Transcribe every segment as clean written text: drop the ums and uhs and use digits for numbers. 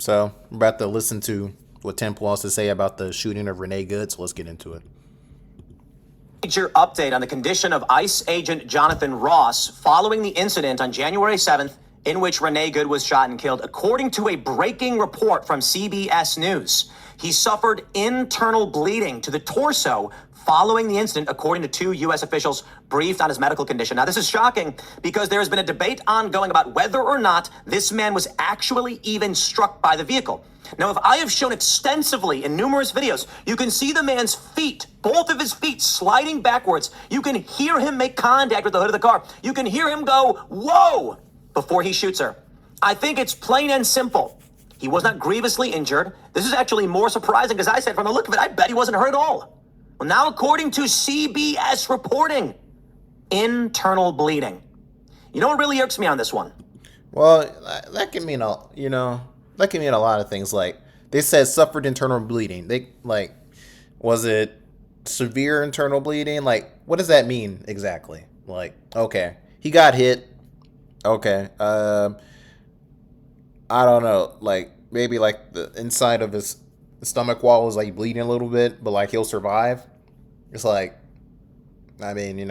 So we're about to listen to what Tim wants to say about the shooting of Renee Good. So let's get into it. Major update on the condition of ICE agent Jonathan Ross following the incident on January 7th in which Renee Good was shot and killed. According to a breaking report from CBS News, he suffered internal bleeding to the torso following the incident, according to two U.S. officials briefed on his medical condition. Now, this is shocking because there has been a debate ongoing about whether or not this man was actually even struck by the vehicle. Now, if I have shown extensively in numerous videos, you can see the man's feet, both of his feet sliding backwards. You can hear him make contact with the hood of the car. You can hear him go, whoa, before he shoots her. I think it's plain and simple. He was not grievously injured. This is actually more surprising because I said from the look of it, I bet he wasn't hurt at all. Well, now, according to CBS reporting, internal bleeding. You know what really irks me on this one? Well, that can mean that can mean a lot of things. Like they said, suffered internal bleeding. Was it severe internal bleeding? Like, what does that mean exactly? Like, okay, he got hit. Okay, I don't know. Like maybe like the inside of his stomach wall was like bleeding a little bit, but like he'll survive. It's like, I mean,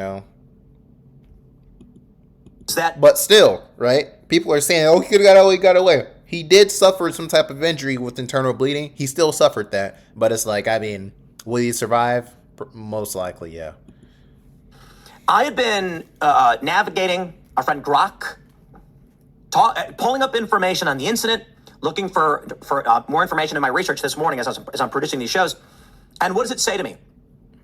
but still, right? People are saying, "Oh, he could have got away, got away." He did suffer some type of injury with internal bleeding. He still suffered that, but it's like, I mean, will he survive? Most likely, yeah. I had been navigating our friend Grok, pulling up information on the incident, looking for more information in my research this morning as I'm producing these shows. And what does it say to me?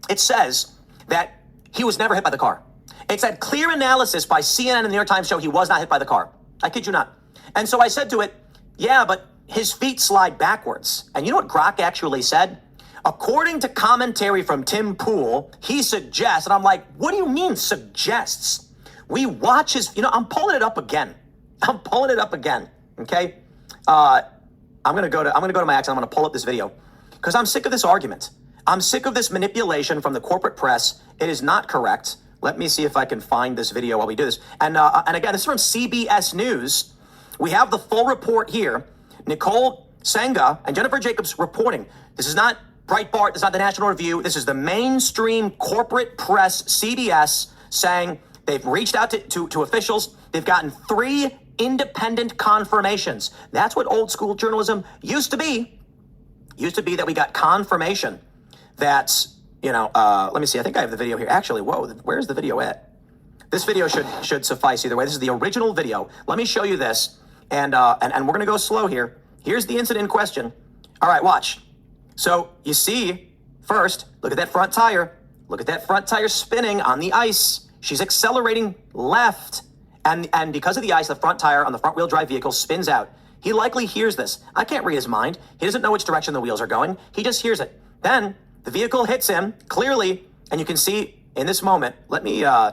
It says that he was never hit by the car. It's that clear analysis by CNN and the New York Times show he was not hit by the car. I kid you not. And so I said to it, yeah, but his feet slide backwards. And you know what Grok actually said? According to commentary from Tim Pool, he suggests, and I'm like, what do you mean suggests? We watch his, I'm pulling it up again. Okay? I'm gonna go to my X and I'm gonna pull up this video because I'm sick of this argument. I'm sick of this manipulation from the corporate press. It is not correct. Let me see if I can find this video while we do this. And again, this is from CBS News. We have the full report here. Nicole Senga and Jennifer Jacobs reporting. This is not Breitbart. This is not the National Review. This is the mainstream corporate press, CBS, saying they've reached out to officials. They've gotten 3 independent confirmations. That's what old school journalism used to be. Used to be that we got confirmation that, let me see. I think I have the video here. Actually, whoa, where's the video at? This video should suffice either way. This is the original video. Let me show you this. And we're going to go slow here. Here's the incident in question. All right, watch. So you see, first, look at that front tire. Look at that front tire spinning on the ice. She's accelerating left. And because of the ice, the front tire on the front wheel drive vehicle spins out. He likely hears this. I can't read his mind. He doesn't know which direction the wheels are going. He just hears it. Then the vehicle hits him clearly. And you can see in this moment, let me, I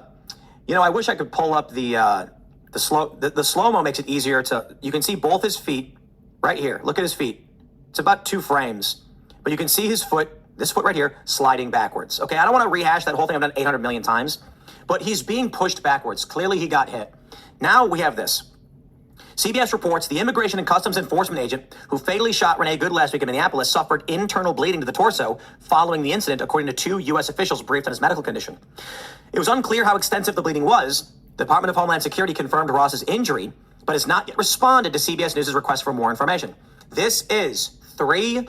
wish I could pull up the slow-mo makes it easier you can see both his feet right here. Look at his feet. It's about 2 frames, but you can see his foot, this foot right here, sliding backwards. Okay, I don't want to rehash that whole thing I've done 800 million times, but he's being pushed backwards. Clearly he got hit. Now we have this. CBS reports the Immigration and Customs Enforcement agent who fatally shot Renee Good last week in Minneapolis suffered internal bleeding to the torso following the incident, according to 2 U.S. officials briefed on his medical condition. It was unclear how extensive the bleeding was. The Department of Homeland Security confirmed Ross's injury, but has not yet responded to CBS News' request for more information. This is 3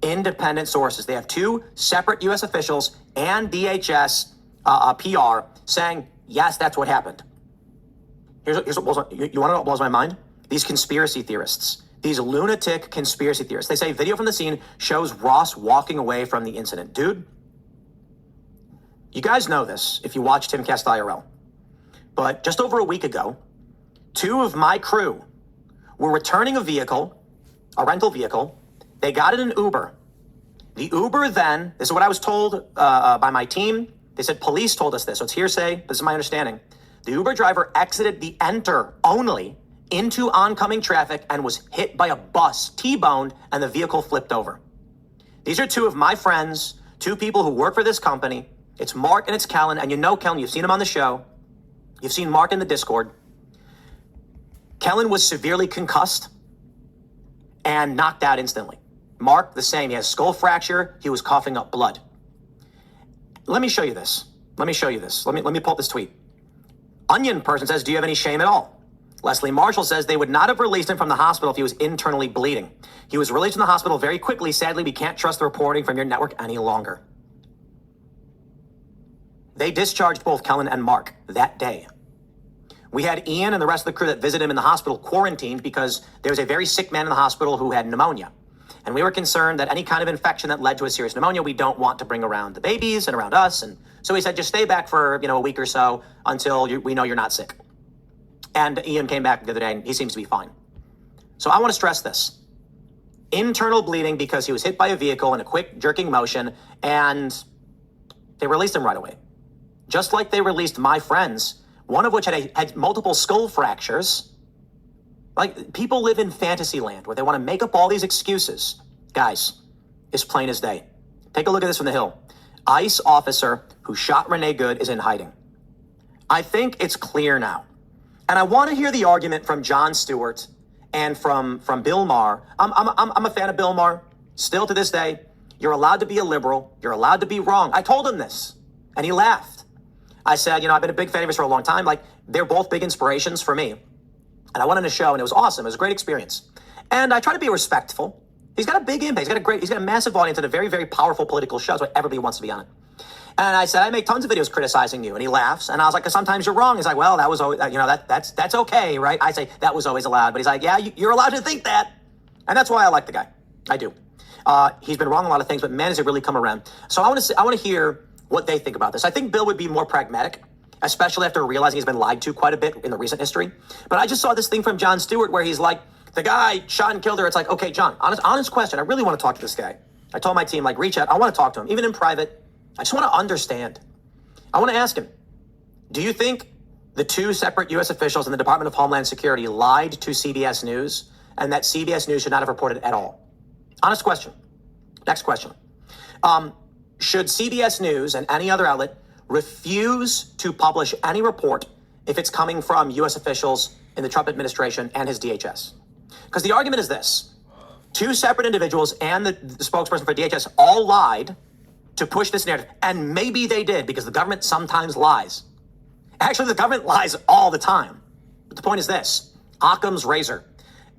independent sources. They have 2 separate U.S. officials and DHS PR saying, yes, that's what happened. Here's what blows you want to know what blows my mind? These conspiracy theorists, these lunatic conspiracy theorists. They say video from the scene shows Ross walking away from the incident. Dude, you guys know this if you watch Timcast IRL. But just over a week ago, 2 of my crew were returning a vehicle, a rental vehicle. They got in an Uber. The Uber then, this is what I was told by my team. They said police told us this, so it's hearsay. This is my understanding. The Uber driver exited the enter only into oncoming traffic and was hit by a bus, T-boned, and the vehicle flipped over. These are 2 of my friends, 2 people who work for this company. It's Mark and it's Kellen, and Kellen, you've seen him on the show. You've seen Mark in the Discord. Kellen was severely concussed, and knocked out instantly. Mark, the same. He has skull fracture. He was coughing up blood. Let me show you this. Let me pull up this tweet. Onion person says, do you have any shame at all? Leslie Marshall says they would not have released him from the hospital if he was internally bleeding. He was released from the hospital very quickly. Sadly, we can't trust the reporting from your network any longer. They discharged both Kellen and Mark that day. We had Ian and the rest of the crew that visited him in the hospital quarantined because there was a very sick man in the hospital who had pneumonia. And we were concerned that any kind of infection that led to a serious pneumonia, we don't want to bring around the babies and around us. And so we said, just stay back for, a week or so until we know you're not sick. And Ian came back the other day and he seems to be fine. So I want to stress this. Internal bleeding because he was hit by a vehicle in a quick jerking motion, and they released him right away. Just like they released my friends, one of which had multiple skull fractures. Like, people live in fantasy land where they want to make up all these excuses. Guys, it's plain as day. Take a look at this from the Hill. ICE officer who shot Renee Good is in hiding. I think it's clear now. And I want to hear the argument from Jon Stewart and from Bill Maher. I'm a fan of Bill Maher. Still to this day, you're allowed to be a liberal. You're allowed to be wrong. I told him this, and he laughed. I said, I've been a big fan of his for a long time. Like, they're both big inspirations for me. And I went on a show, and it was awesome. It was a great experience. And I try to be respectful. He's got a big impact. He's got a massive audience and a very, very powerful political show. That's why everybody wants to be on it. And I said, I make tons of videos criticizing you. And he laughs. And I was like, 'cause sometimes you're wrong. He's like, well, that was always, that's okay, right? I say, that was always allowed. But he's like, yeah, you're allowed to think that. And that's why I like the guy. I do. He's been wrong on a lot of things, but man, has it really come around. So I want to hear what they think about this. I think Bill would be more pragmatic, especially after realizing he's been lied to quite a bit in the recent history. But I just saw this thing from Jon Stewart where he's like, the guy shot and killed her. It's like, okay, John, honest question. I really want to talk to this guy. I told my team, like, reach out. I want to talk to him, even in private. I just want to understand. I want to ask him, do you think the two separate U.S. officials in the Department of Homeland Security lied to CBS News and that CBS News should not have reported at all? Honest question. Next question. Should CBS News and any other outlet refuse to publish any report if it's coming from U.S. officials in the Trump administration and his DHS? Because the argument is this. Two separate individuals and the spokesperson for DHS all lied to push this narrative. And maybe they did, because the government sometimes lies. Actually, the government lies all the time. But the point is this. Occam's razor.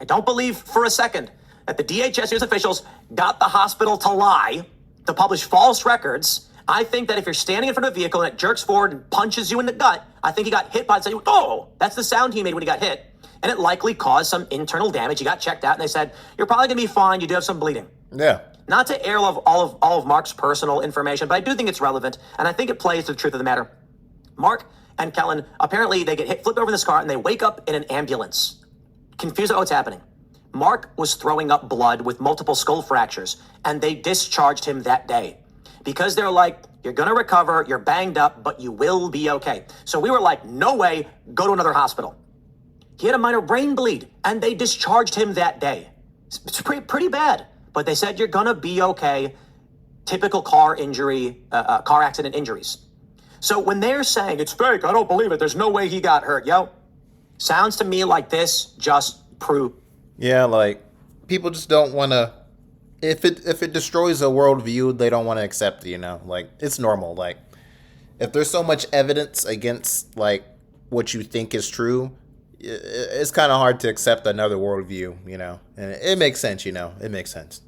I don't believe for a second that the DHS news officials got the hospital to lie, to publish false records. I think that if you're standing in front of a vehicle and it jerks forward and punches you in the gut, I think he got hit by it. Saying, oh, that's the sound he made when he got hit. And it likely caused some internal damage. He got checked out and they said, you're probably going to be fine. You do have some bleeding. Yeah. Not to air all of Mark's personal information, but I do think it's relevant. And I think it plays to the truth of the matter. Mark and Kellen, apparently they get hit, flipped over in this car, and they wake up in an ambulance. Confused about what's happening. Mark was throwing up blood with multiple skull fractures, and they discharged him that day. Because they're like, you're going to recover, you're banged up, but you will be okay. So we were like, no way, go to another hospital. He had a minor brain bleed, and they discharged him that day. It's pretty bad, but they said you're going to be okay. Typical car accident injuries. So when they're saying it's fake, I don't believe it, there's no way he got hurt. Sounds to me like this just proved. Yeah, like, people just don't want to, if it destroys a worldview, they don't want to accept it, like, it's normal. Like, if there's so much evidence against, like, what you think is true, it's kind of hard to accept another worldview, and it makes sense, it makes sense.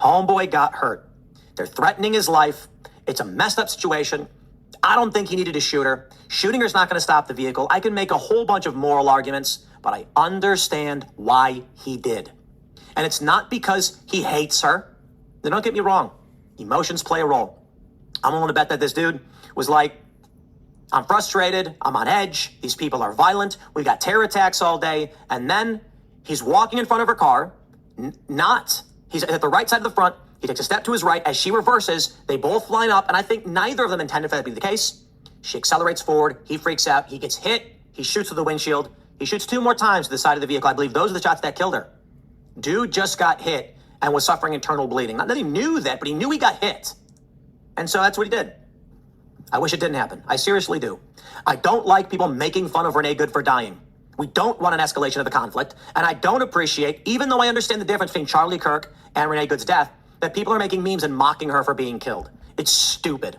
Homeboy got hurt. They're threatening his life. It's a messed up situation. I don't think he needed to shoot her. Shooting her is not going to stop the vehicle. I can make a whole bunch of moral arguments, but I understand why he did. And it's not because he hates her. Now, don't get me wrong. Emotions play a role. I'm willing to bet that this dude was like, I'm frustrated. I'm on edge. These people are violent. We got terror attacks all day. And then he's walking in front of her car. He's at the right side of the front. He takes a step to his right. As she reverses, they both line up. And I think neither of them intended for that to be the case. She accelerates forward. He freaks out. He gets hit. He shoots through the windshield. He shoots 2 more times to the side of the vehicle. I believe those are the shots that killed her. Dude just got hit and was suffering internal bleeding. Not that he knew that, but he knew he got hit. And so that's what he did. I wish it didn't happen. I seriously do. I don't like people making fun of Renee Good for dying. We don't want an escalation of the conflict. And I don't appreciate, even though I understand the difference between Charlie Kirk and Renee Good's death, that people are making memes and mocking her for being killed. It's stupid.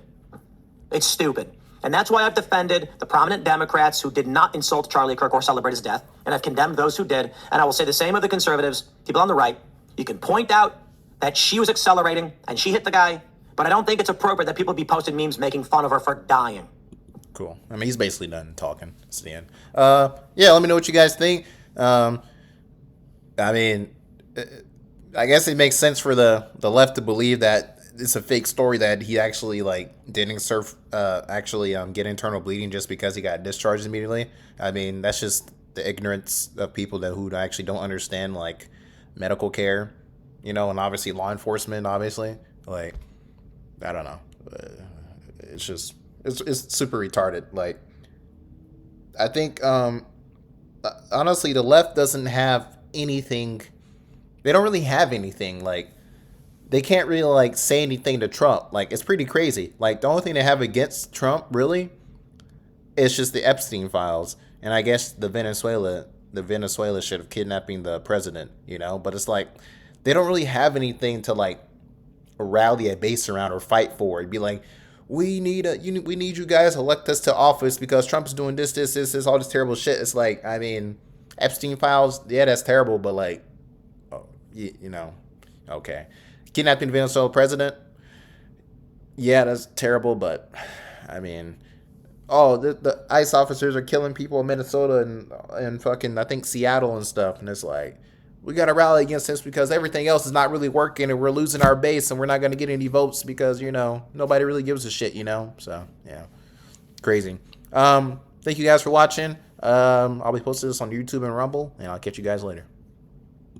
It's stupid. And that's why I've defended the prominent Democrats who did not insult Charlie Kirk or celebrate his death. And I've condemned those who did. And I will say the same of the conservatives, people on the right. You can point out that she was accelerating and she hit the guy, but I don't think it's appropriate that people be posting memes making fun of her for dying. Cool. I mean, he's basically done talking. It's the end. Yeah, let me know what you guys think. I mean, I guess it makes sense for the left to believe that it's a fake story that he actually didn't get internal bleeding just because he got discharged immediately. I mean, that's just the ignorance of people who actually don't understand medical care, and obviously law enforcement. Obviously, I don't know. It's just it's super retarded. I think honestly, the left doesn't have anything. They don't really have anything. They can't really say anything to Trump. It's pretty crazy. The only thing they have against Trump really is just the Epstein files, and I guess the Venezuela shit of kidnapping the president. But it's they don't really have anything to rally a base around or fight for. It'd be we need you guys to elect us to office because Trump's doing this, all this terrible shit. It's I mean, Epstein files, yeah, that's terrible, but okay. Kidnapping Venezuela president, yeah, that's terrible, but I mean, the ICE officers are killing people in Minnesota and fucking, I think, Seattle and stuff, and it's we got to rally against this because everything else is not really working and we're losing our base and we're not going to get any votes because, nobody really gives a shit, So, yeah. Crazy. Thank you guys for watching. I'll be posting this on YouTube and Rumble, and I'll catch you guys later.